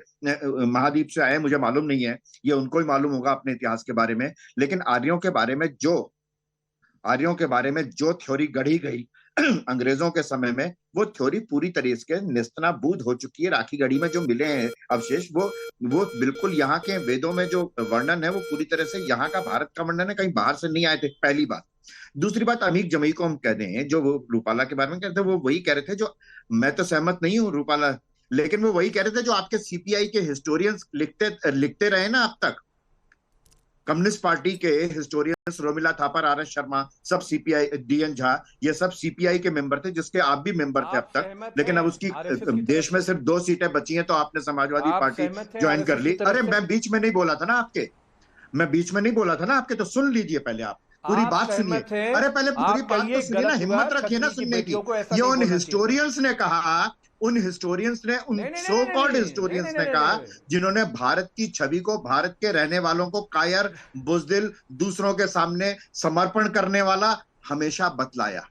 महाद्वीप से आए, मुझे मालूम नहीं है, ये उनको ही मालूम होगा अपने इतिहास के बारे में। लेकिन आर्यों के बारे में जो थ्योरी गढ़ी गई अंग्रेजों के समय में, वो थ्योरी पूरी तरह से नेस्तनाबूद हो चुकी है। राखी गढ़ी में जो मिले हैं अवशेष, वो बिल्कुल यहाँ के वेदों में जो वर्णन है वो पूरी तरह से यहाँ का, भारत का वर्णन है, कहीं बाहर से नहीं आए थे। पहली बात। दूसरी बात, अमीक जमई को हम कह दें, जो वो रूपाला के बारे में कहते थे, वो वही कह रहे थे जो, मैं तो सहमत नहीं हूँ रूपाला, लेकिन वो वही कह रहे थे जो आपके सीपीआई के हिस्टोरियंस लिखते रहे ना अब तक। कम्युनिस्ट पार्टी के historians Romila Thapar, R S Sharma, सब सीपीआई, डीएन झा, ये सब सीपीआई के मेंबर थे, जिसके आप भी मेंबर थे अब तक, लेकिन अब उसकी देश में सिर्फ 2 सीटें बची हैं, तो आपने समाजवादी पार्टी ज्वाइन कर ली। अरे मैं बीच में नहीं बोला था ना आपके, मैं बीच में नहीं बोला था ना आपके, तो सुन लीजिए पहले आप पूरी बात सुनिए। अरे पहले पूरी बात तो सुनिए ना, हिम्मत रखिए ना सुनने की। ये उन हिस्टोरियंस ने कहा, उन हिस्टोरियंस ने, उन सो कॉल्ड हिस्टोरियंस ने कहा, जिन्होंने भारत की छवि को, भारत के रहने वालों को कायर, बुज़दिल, दूसरों के सामने समर्पण करने वाला हमेशा बतलाया,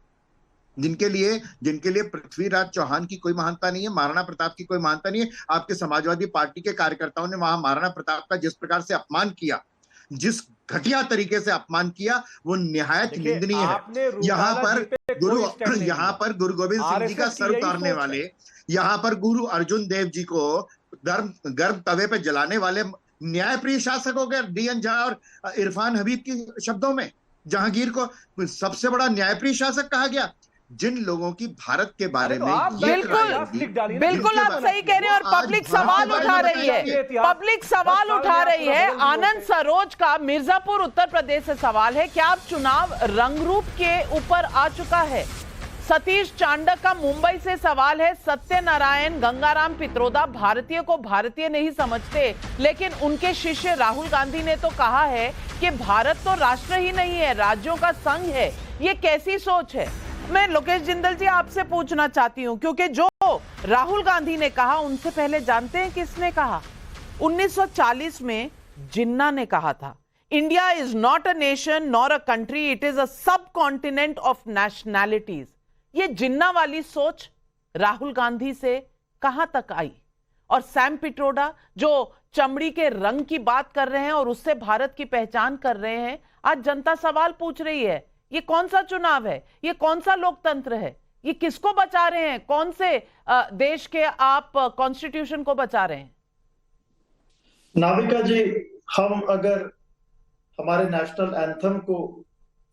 जिनके लिए पृथ्वीराज चौहान की कोई महानता नहीं है, महाराणा प्रताप की कोई महानता नहीं है। आपके समाजवादी पार्टी के कार्यकर्ताओं ने वहां महाराणा प्रताप का जिस प्रकार से अपमान किया, जिस घटिया तरीके से अपमान किया, वो निहायत निंदनीय है। यहाँ पर गुरु गोविंद सिंह जी का सर उतारने वाले, यहाँ पर गुरु अर्जुन देव जी को गर्म तवे पे जलाने वाले न्यायप्रिय शासक हो गए डीएन झा और इरफान हबीब के शब्दों में जहांगीर को सबसे बड़ा न्यायप्रिय शासक कहा गया। जिन लोगों की भारत के बारे में बिल्कुल आप सही कह रहे हैं, और पब्लिक सवाल उठा रही है, पब्लिक सवाल उठा रही है। आनंद सरोज का मिर्जापुर उत्तर प्रदेश से सवाल है, क्या अब चुनाव रंगरूप के ऊपर आ चुका है? सतीश चांडक का मुंबई से सवाल है, सत्यनारायण गंगाराम पित्रोदा भारतीय को भारतीय नहीं समझते, लेकिन उनके शिष्य राहुल गांधी ने तो कहा है कि भारत तो राष्ट्र ही नहीं है, राज्यों का संघ है। ये कैसी सोच है? मैं लोकेश जिंदल जी आपसे पूछना चाहती हूं, क्योंकि जो राहुल गांधी ने कहा उनसे पहले जानते हैं किसने कहा? 1940 में जिन्ना ने कहा था, India is not a nation nor a country, it is a सब कॉन्टिनेंट ऑफ नेशनैलिटीज। ये जिन्ना वाली सोच राहुल गांधी से कहां तक आई? और सैम पिट्रोडा जो चमड़ी के रंग की बात कर रहे हैं और उससे भारत की पहचान कर रहे हैं, आज जनता सवाल पूछ रही है, ये कौन सा चुनाव है? ये कौन सा लोकतंत्र है? ये किसको बचा रहे हैं? कौन से देश के आप कॉन्स्टिट्यूशन को बचा रहे हैं? नाविका जी, हम अगर हमारे नेशनल एंथम को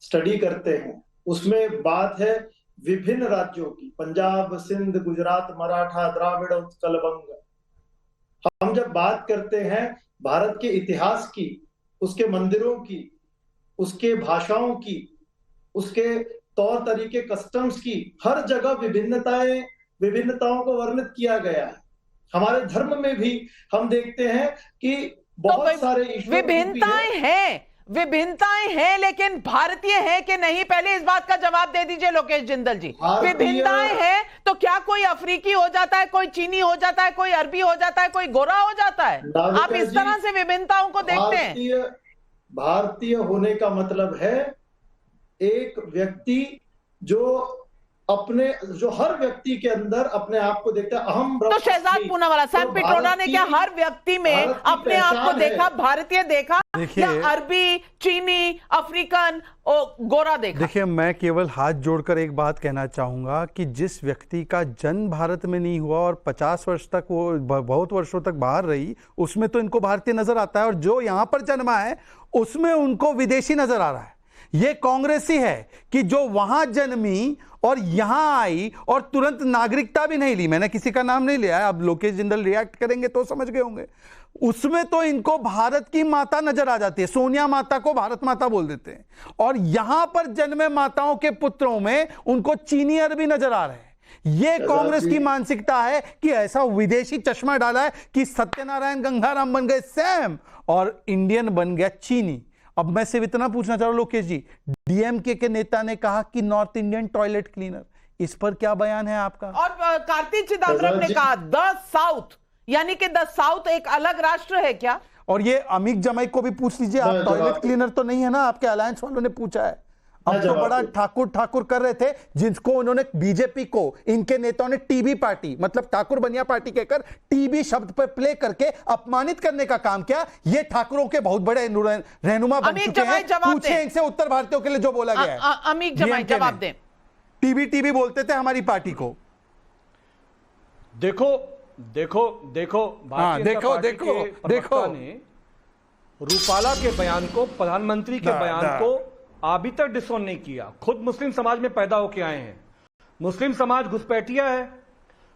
स्टडी करते हैं, उसमें बात है विभिन्न राज्यों की, पंजाब, सिंध, गुजरात, मराठा, द्राविड़, उत्कल, वंग। हम जब बात करते हैं भारत के इतिहास की, उसके मंदिरों की, उसके भाषाओं की, उसके तौर तरीके, कस्टम्स की, हर जगह विभिन्नताओं को वर्णित किया गया है। हमारे धर्म में भी हम देखते हैं कि बहुत सारे विभिन्नताएं हैं, लेकिन भारतीय है कि नहीं? पहले इस बात का जवाब दे दीजिए लोकेश जिंदल जी। विभिन्नताएं हैं तो क्या कोई अफ्रीकी हो जाता है, कोई चीनी हो जाता है, कोई अरबी हो जाता है, कोई गोरा हो जाता है? आप इस तरह से विभिन्नताओं को देखते हैं? भारतीय होने का मतलब है एक व्यक्ति जो हर व्यक्ति के अंदर अपने आप को देखता है। अहम तो शहजाद पूनावाला, सैम पिट्रोडा ने क्या हर व्यक्ति में अपने आप को देखा, भारतीय देखा, या अरबी, चीनी, अफ्रीकन और गोरा देखा? देखिए, मैं केवल हाथ जोड़कर एक बात कहना चाहूंगा कि जिस व्यक्ति का जन्म भारत में नहीं हुआ और 50 वर्ष तक, वो बहुत वर्षों तक बाहर रही, उसमें तो इनको भारतीय नजर आता है, और जो यहां पर जन्मा है उसमें उनको विदेशी नजर आ रहा है। ये कांग्रेसी है कि जो वहां जन्मी और यहां आई और तुरंत नागरिकता भी नहीं ली, मैंने किसी का नाम नहीं लिया है, अब लोकेश जिंदल रिएक्ट करेंगे तो समझ गए होंगे, उसमें तो इनको भारत की माता नजर आ जाती है, सोनिया माता को भारत माता बोल देते हैं, और यहां पर जन्मे माताओं के पुत्रों में उनको चीनी अरबी नजर आ रहे हैं। ये कांग्रेस की मानसिकता है कि ऐसा विदेशी चश्मा डाला है कि सत्यनारायण गंगाराम बन गए सैम और इंडियन बन गया चीनी। अब मैं सिर्फ इतना पूछना चाह रहा हूं लोकेश जी, डीएमके के नेता ने कहा कि नॉर्थ इंडियन टॉयलेट क्लीनर, इस पर क्या बयान है आपका? और कार्ति चिदम्बरम ने कहा द साउथ, यानी कि द साउथ एक अलग राष्ट्र है क्या? और ये अमीक जमाई को भी पूछ लीजिए, आप टॉयलेट क्लीनर तो नहीं है ना, आपके अलायंस वालों ने पूछा है। अब तो बड़ा ठाकुर कर रहे थे, जिसको उन्होंने बीजेपी को, इनके नेताओं ने टीबी पार्टी, मतलब ठाकुर बनिया पार्टी कहकर टीबी शब्द पर प्ले करके अपमानित करने का काम किया। ये ठाकुरों के बहुत बड़े रहनुमा बन चुके हैं। पूछे इनसे उत्तर भारतीयों के लिए जो बोला गया है। अमीक जमाई जवाब दें। टीबी बोलते थे हमारी पार्टी को। देखो रूपाला के बयान को, प्रधानमंत्री के बयान को अभी तक डिसोन नहीं किया। खुद मुस्लिम समाज में पैदा होके आए हैं। मुस्लिम समाज घुसपैठिया है।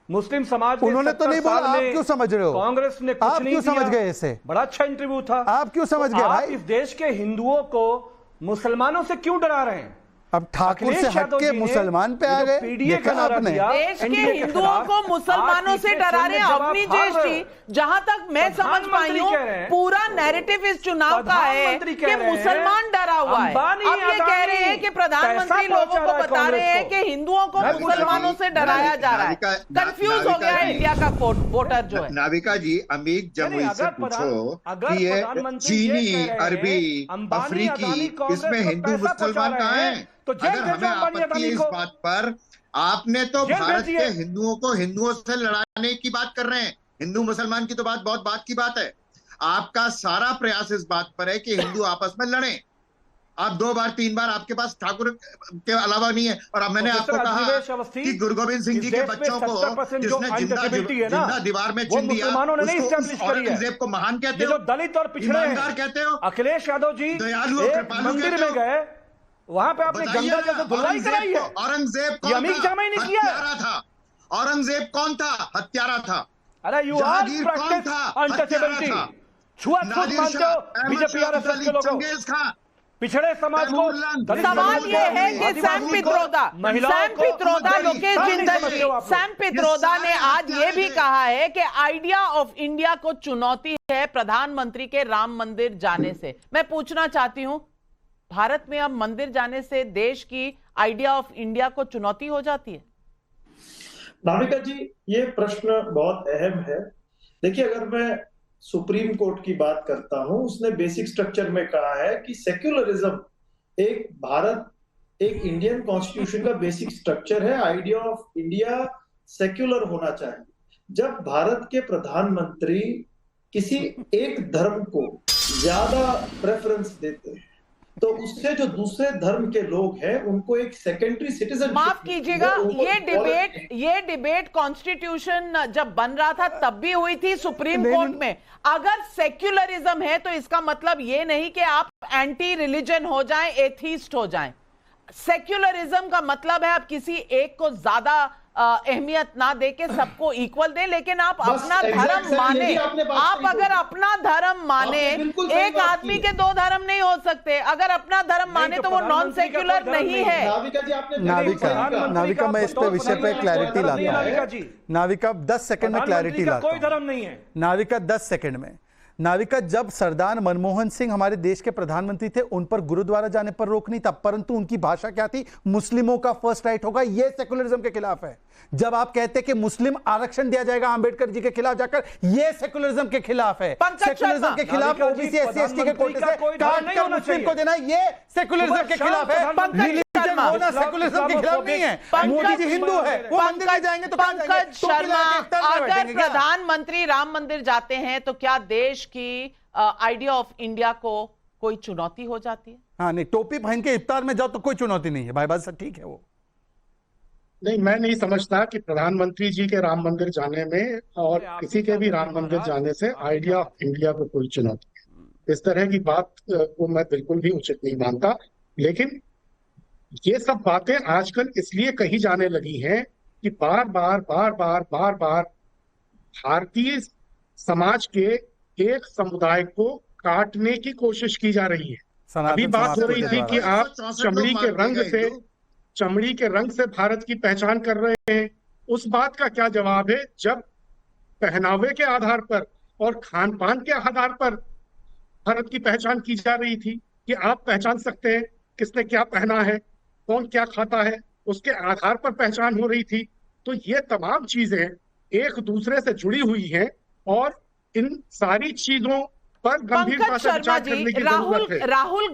मुस्लिम समाज उन्होंने तो नहीं बोला, आप क्यों समझ रहे हो? कांग्रेस ने कुछ आप नहीं क्यों दिया। समझ गए इसे? बड़ा अच्छा इंटरव्यू था। आप क्यों समझ गए भाई? इस देश के हिंदुओं को मुसलमानों से क्यों डरा रहे हैं? अब ठाकुर से हटके मुसलमान पे आ गए। देखा आपने? देश के हिंदुओं को मुसलमानों से डरा रहे हैं। अपनी देश की, जहां तक मैं समझ पाई हूं, पूरा नैरेटिव इस चुनाव का है कि मुसलमान डरा हुआ है। अब ये कह रहे हैं कि प्रधानमंत्री लोगों को बता रहे हैं कि हिंदुओं को मुसलमानों से डराया जा रहा है। कंफ्यूज हो गया है इंडिया का वोटर जो है। नाविका जी, अमीर जमुई से पूछो कि ये चीनी, अरबी, अफ्रीकी, इसमें हिंदू मुसलमान कहाँ हैं? अगर हमें आपत्ति है इस बात पर, आपने तो भारत के हिंदुओं को हिंदुओं से लड़ाने की बात कर रहे हैं। हिंदू मुसलमान की तो बहुत बात की बात है। आपका सारा प्रयास इस बात पर है कि हिंदू आपस में लड़ें। आप 2 बार 3 बार, आपके पास ठाकुर के अलावा नहीं है। और अब मैंने आपको कहा कि गुरु गोविंद सिंह जी के बच्चों को जिसने जिंदा दीवार में चिन दिया, औरंगजेब को महान कहते हो, दलित और पिछड़े कहते हो। अखिलेश यादव जी दयालु मंदिर में गए, वहां पे आपने गंगा जल से धुलाई कराई है। औरंगजेब कौन था? हत्यारा था। औरंगजेब कौन था? हत्यारा था। अरे यू आर प्रैक्टिस अनटचेबिलिटी। छुआछूत मानते हो बीजेपी आरएसएस के लोगों। पिछड़े समाज को। सवाल ये है कि सैम पित्रोदा, लोकेश जिंदल, सैम पित्रोदा ने आज ये भी कहा है कि आइडिया ऑफ इंडिया को चुनौती है प्रधानमंत्री के राम मंदिर जाने से। मैं पूछना चाहती हूं, भारत में अब मंदिर जाने से देश की आइडिया ऑफ इंडिया को चुनौती हो जाती है? नाविका जी, ये प्रश्न बहुत अहम है। देखिए, अगर मैं सुप्रीम कोर्ट की बात करता हूं, उसने बेसिक स्ट्रक्चर में कहा है कि सेक्युलरिज्म एक इंडियन कॉन्स्टिट्यूशन का बेसिक स्ट्रक्चर है। आइडिया ऑफ इंडिया सेक्युलर होना चाहिए। जब भारत के प्रधानमंत्री किसी एक धर्म को ज्यादा प्रेफरेंस देते हैं, तो उससे जो दूसरे धर्म के लोग हैं उनको एक सेकेंडरी सिटीजन। माफ कीजिएगा, ये डिबेट कॉन्स्टिट्यूशन जब बन रहा था तब भी हुई थी सुप्रीम कोर्ट में। अगर सेक्युलरिज्म है तो इसका मतलब ये नहीं कि आप एंटी रिलीजन हो जाएं, एथीस्ट हो जाएं। सेक्युलरिज्म का मतलब है आप किसी एक को ज्यादा अहमियत ना दे के सबको इक्वल दे, लेकिन आप अपना धर्म माने। आप अगर अपना धर्म माने, एक आदमी के 2 धर्म नहीं हो सकते। अगर अपना धर्म माने तो वो नॉन सेक्युलर नहीं है। नाविका, मैं इस पे विषय पे क्लैरिटी लाता हूं। नाविका 10 सेकंड में क्लैरिटी लाता हूं। कोई धर्म नहीं है। नाविका 10 सेकंड में। नाविका, जब सरदार मनमोहन सिंह हमारे देश के प्रधानमंत्री थे, उन पर गुरुद्वारा जाने पर रोक नहीं था, परंतु उनकी भाषा क्या थी? मुस्लिमों का फर्स्ट राइट होगा। यह सेकुलरिज्म के खिलाफ है। जब आप कहते हैं कि मुस्लिम आरक्षण दिया जाएगा अंबेडकर जी के खिलाफ जाकर, यह सेकुलरिज्म के खिलाफ है। सेकुलरिज्म के खिलाफ ओबीसी एससी एसटी के कोटे से काट कर मुस्लिम को देना, यह सेकुलरिज्म के खिलाफ है। रिलीजन होना सेकुलरिज्म के खिलाफ नहीं है। मोदी जी हिंदू है, वो मंदिर में जाएंगे तो पंकज शर्मा, अगर प्रधानमंत्री राम मंदिर जाते हैं तो क्या देश की आइडिया ऑफ इंडिया को कोई चुनौती हो जाती है? हाँ, नहीं, टोपी पहन के इफ्तार में जाओ तो कोई चुनौती नहीं है भाई, बस ठीक है। वो नहीं, मैं नहीं समझता कि प्रधानमंत्री जी के राम मंदिर जाने में और किसी के भी राम मंदिर जाने से आइडिया ऑफ इंडिया को कोई चुनौती है। इस तरह की बात को मैं बिल्कुल भी उचित नहीं मानता। लेकिन ये सब बातें आजकल इसलिए कही जाने लगी हैं कि बार बार भारतीय समाज के एक समुदाय को काटने की कोशिश की जा रही है। अभी बात हो रही थी कि आप चमड़ी के रंग से भारत की पहचान कर रहे हैं। उस बात का क्या जवाब है जब पहनावे के आधार पर और खान पान के आधार पर भारत की पहचान की जा रही थी कि आप पहचान सकते हैं किसने क्या पहना है, कौन क्या खाता है, उसके आधार पर पहचान हो रही थी। तो ये तमाम चीजें एक दूसरे से जुड़ी हुई हैं और इन सारी चीजों पर गंभीरता से विचार करने की जरूरत है। राहुल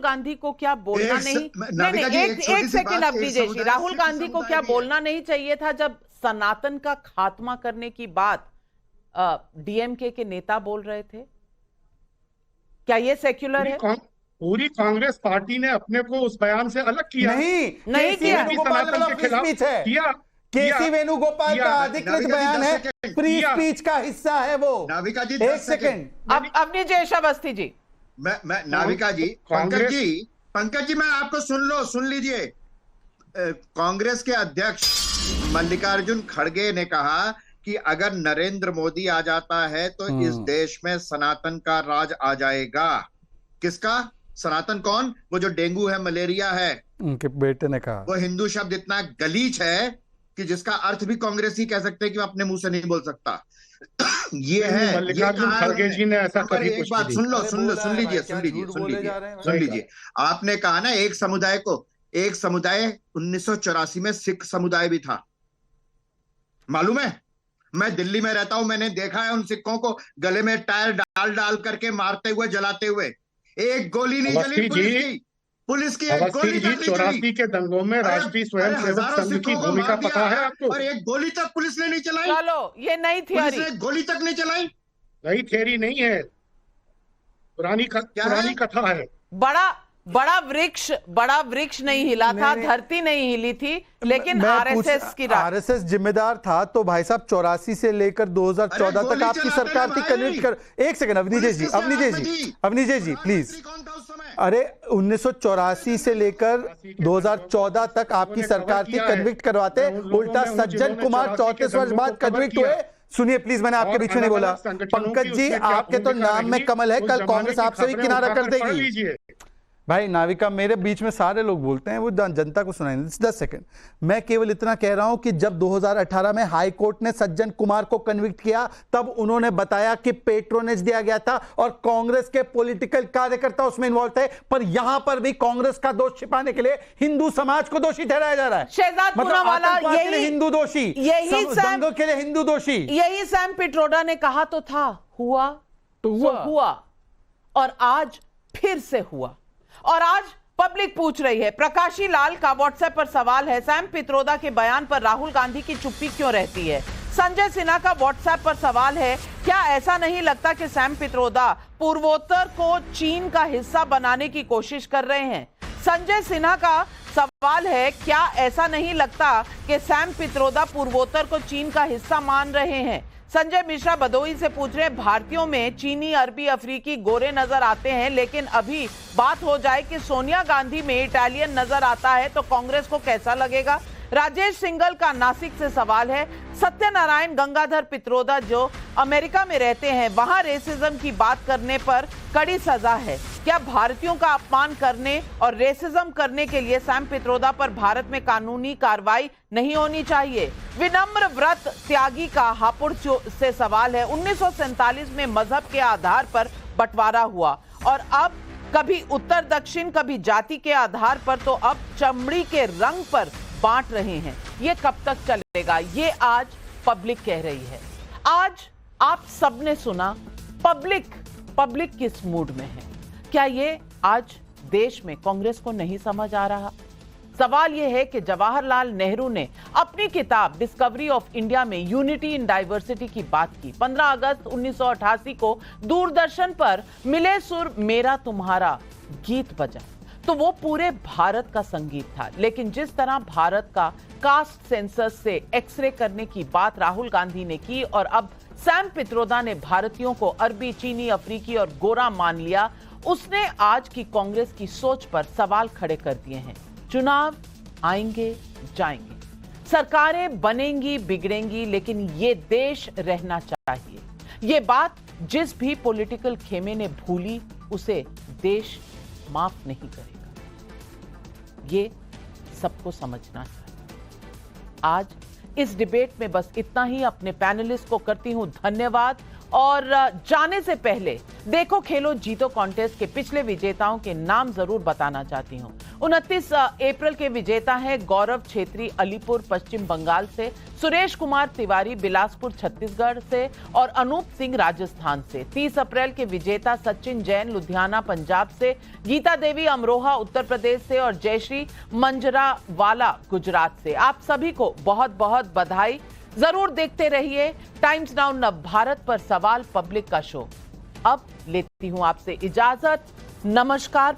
गांधी को क्या बोलना एक सेकंड अवधि जैसी, राहुल गांधी को क्या बोलना नहीं चाहिए था जब सनातन का खात्मा करने की बात डीएमके के नेता बोल रहे थे? क्या ये सेक्युलर है? पूरी कांग्रेस पार्टी ने अपने को उस बयान से अलग किया। नहीं किया। सनातन के खिलाफ किया। केसी वेणुगोपाल का अधिकृत बयान है, फ्री स्पीच का हिस्सा है वो। नाविका जी, एक सेकंड। अब अपनी जयेश अवस्थी जी, मैं नाविका जी, पंकज जी, पंकज जी, मैं आपको सुन लीजिए। कांग्रेस के अध्यक्ष मल्लिकार्जुन खड़गे ने कहा कि अगर नरेंद्र मोदी आ जाता है तो इस देश में सनातन का राज आ जाएगा। किसका सनातन? कौन? वो जो डेंगू है, मलेरिया है। उनके बेटे ने कहा। वो हिंदू शब्द इतना गलीच है कि जिसका अर्थ भी कांग्रेस ही कह सकते हैं कि मैं अपने मुंह से नहीं बोल सकता। ये है मल्लिकार्जुन खड़गे जी ने ऐसा कभी एक बात सुन लीजिए। आपने कहा ना एक समुदाय 1984 में सिख समुदाय भी था, मालूम है? मैं दिल्ली में रहता हूं, मैंने देखा है उन सिखों को गले में टायर डाल करके मारते हुए, जलाते हुए। एक गोली नहीं चली पुलिस की एक गोली तक 84 के दंगों में राष्ट्रीय स्वयंसेवक संघ की भूमिका पता है आपको? और एक गोली तक पुलिस ने नहीं चलाई। चलो, ये नई थियरी, एक गोली तक नहीं चलाई। नई थियरी नहीं है, पुरानी कथा है। बड़ा वृक्ष नहीं हिला था, धरती नहीं हिली थी, लेकिन आरएसएस की आरएसएस जिम्मेदार था। तो भाई साहब 84 से लेकर 2014 तक आपकी सरकार थी। कन्विक्ट कर, एक सेकंड अवनीश जी प्लीज। अरे 1984 से लेकर 2014 तक आपकी सरकार थी, कन्विक्ट करवाते। उल्टा सज्जन कुमार 34 वर्ष बाद कन्विक्ट हुए। सुनिए प्लीज, मैंने आपके बीच में नहीं बोला। पंकज जी, आपके तो नाम में कमल है, कल कांग्रेस आपसे भी किनारा कर देगी। भाई नाविका, मेरे बीच में सारे लोग बोलते हैं, वो जनता को सुनाएंगे। 10 सेकंड। मैं केवल इतना कह रहा हूं कि जब 2018 में हाई कोर्ट ने सज्जन कुमार को कन्विक्ट किया, तब उन्होंने बताया कि पेट्रोनेज दिया गया था और कांग्रेस के पॉलिटिकल कार्यकर्ता उसमें इन्वॉल्व थे। पर यहां पर भी कांग्रेस का दोष छिपाने के लिए हिंदू समाज को दोषी ठहराया जा रहा है। शहजाद पूनावाला, यही हिंदू दोषी, दंगों के लिए हिंदू दोषी। यही सैम पिट्रोडा ने कहा तो था, हुआ तो हुआ, और आज फिर से हुआ। और आज पब्लिक पूछ रही है। प्रकाशी लाल का व्हाट्सएप पर सवाल है, सैम पित्रोदा के बयान पर राहुल गांधी की चुप्पी क्यों रहती है? संजय सिन्हा का व्हाट्सएप पर सवाल है, क्या ऐसा नहीं लगता कि सैम पित्रोदा पूर्वोत्तर को चीन का हिस्सा बनाने की कोशिश कर रहे हैं? संजय सिन्हा का सवाल है, क्या ऐसा नहीं लगता कि सैम पित्रोदा पूर्वोत्तर को चीन का हिस्सा मान रहे हैं? संजय मिश्रा भदोही से पूछ रहे हैं, भारतीयों में चीनी, अरबी, अफ्रीकी गोरे नजर आते हैं, लेकिन अभी बात हो जाए कि सोनिया गांधी में इटालियन नजर आता है तो कांग्रेस को कैसा लगेगा? राजेश सिंगल का नासिक से सवाल है, सत्यनारायण गंगाधर पित्रोदा जो अमेरिका में रहते हैं, वहां रेसिज्म की बात करने पर कड़ी सजा है, क्या भारतीयों का अपमान करने और रेसिज्म करने के लिए सैम पित्रोदा पर भारत में कानूनी कार्रवाई नहीं होनी चाहिए? विनम्र व्रत त्यागी का हापुड़ से सवाल है, 1947 में मजहब के आधार पर बंटवारा हुआ और अब कभी उत्तर दक्षिण, कभी जाति के आधार पर, तो अब चमड़ी के रंग पर बांट रहे हैं। ये कब तक चलेगा? ये आज पब्लिक कह रही है। आज आप सबने सुना पब्लिक किस मूड में है। क्या ये आज देश में कांग्रेस को नहीं समझ आ रहा? सवाल यह है कि जवाहरलाल नेहरू ने अपनी किताब डिस्कवरी ऑफ इंडिया में यूनिटी इन डाइवर्सिटी की बात की। 15 अगस्त 1988 को दूरदर्शन पर मिले सुर मेरा तुम्हारा गीत बजा तो वो पूरे भारत का संगीत था। लेकिन जिस तरह भारत का कास्ट सेंसस से एक्सरे करने की बात राहुल गांधी ने की और अब सैम पित्रोदा ने भारतीयों को अरबी, चीनी, अफ्रीकी और गोरा मान लिया, उसने आज की कांग्रेस की सोच पर सवाल खड़े कर दिए हैं। चुनाव आएंगे जाएंगे, सरकारें बनेंगी बिगड़ेंगी, लेकिन ये देश रहना चाहिए। ये बात जिस भी पॉलिटिकल खेमे ने भूली, उसे देश माफ नहीं करेगा। ये सबको समझना चाहिए। आज इस डिबेट में बस इतना ही। अपने पैनलिस्ट को करती हूं धन्यवाद और जाने से पहले देखो खेलो जीतो कॉन्टेस्ट के पिछले विजेताओं के नाम जरूर बताना चाहती हूं। 29 अप्रैल के विजेता हैं गौरव छेत्री अलीपुर पश्चिम बंगाल से, सुरेश कुमार तिवारी बिलासपुर छत्तीसगढ़ से और अनूप सिंह राजस्थान से। 30 अप्रैल के विजेता सचिन जैन लुधियाना पंजाब से, गीता देवी अमरोहा उत्तर प्रदेश से और जयश्री मंजरावाला गुजरात से। आप सभी को बहुत बहुत बधाई। जरूर देखते रहिए टाइम्स नाउ नव भारत पर सवाल पब्लिक का शो। अब लेती हूं आपसे इजाजत। नमस्कार।